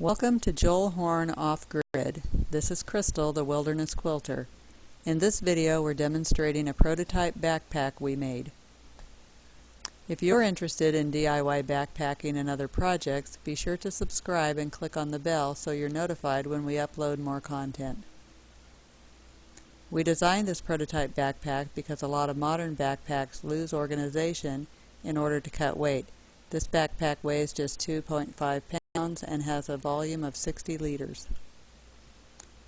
Welcome to Joel Horn Off-Grid. This is Crystal, the Wilderness Quilter. In this video we're demonstrating a prototype backpack we made. If you're interested in DIY backpacking and other projects, be sure to subscribe and click on the bell so you're notified when we upload more content. We designed this prototype backpack because a lot of modern backpacks lose organization in order to cut weight. This backpack weighs just 2.5 pounds and has a volume of 60 liters.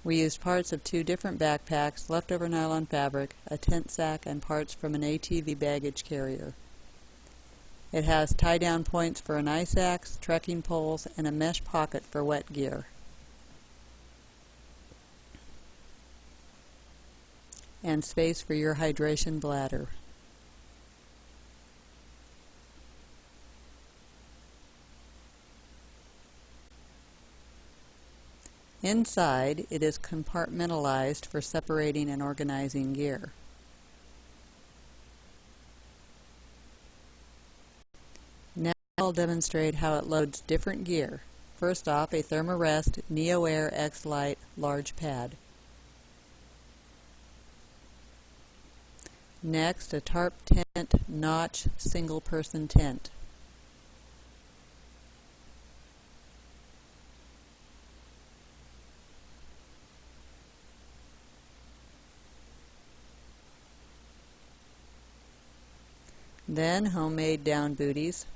We used parts of two different backpacks, leftover nylon fabric, a tent sack, and parts from an ATV baggage carrier. It has tie-down points for an ice axe, trekking poles, and a mesh pocket for wet gear. And space for your hydration bladder. Inside, it is compartmentalized for separating and organizing gear. Now I'll demonstrate how it loads different gear. First off, a Thermarest Neo Air X Lite large pad. Next, a tarp tent notch single-person tent. Then homemade down booties,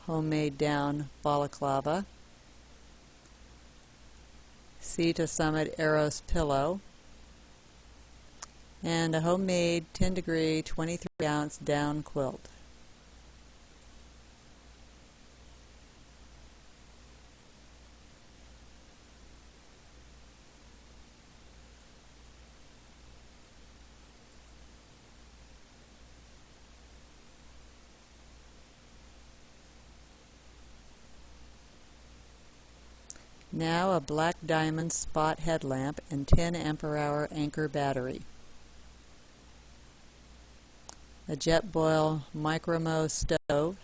homemade down balaclava, Sea to Summit Eros pillow, and a homemade 10-degree 23-ounce down quilt. Now a black diamond spot headlamp and 10 ampere-hour anchor battery. A Jetboil Micromo stove.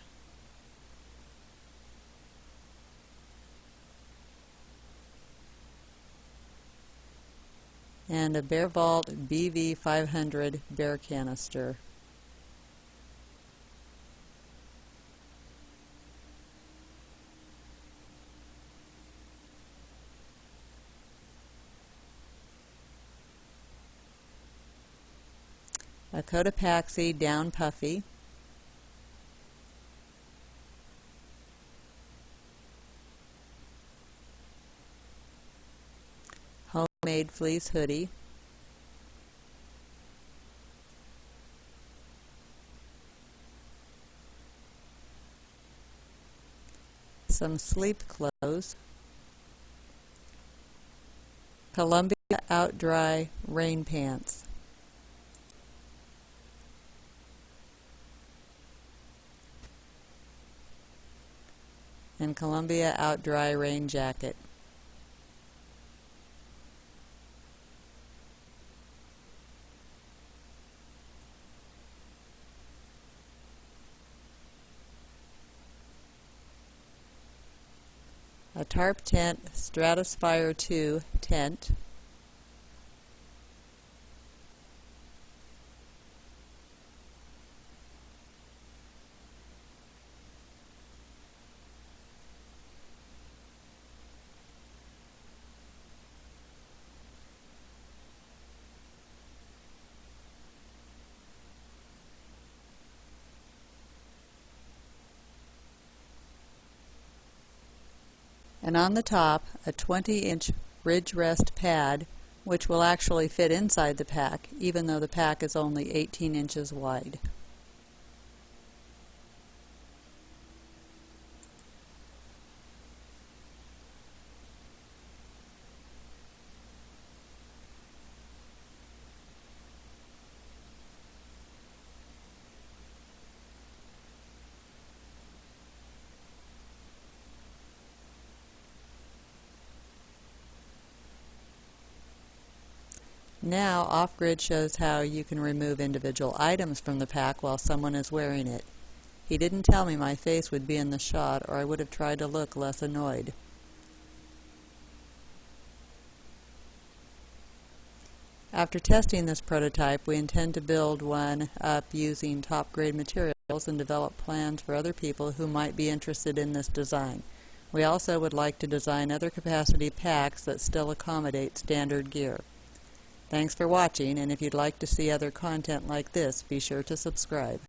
And a Bear Vault BV 500 bear canister. A Cotopaxi down puffy, homemade fleece hoodie, some sleep clothes, Columbia OutDry rain pants, and Columbia OutDry rain jacket. A tarp tent Stratospire 2 tent. And on the top, a 20-inch ridge rest pad, which will actually fit inside the pack, even though the pack is only 18 inches wide. Now, Off-Grid shows how you can remove individual items from the pack while someone is wearing it. He didn't tell me my face would be in the shot, or I would have tried to look less annoyed. After testing this prototype, we intend to build one up using top-grade materials and develop plans for other people who might be interested in this design. We also would like to design other capacity packs that still accommodate standard gear. Thanks for watching, and if you'd like to see other content like this, be sure to subscribe.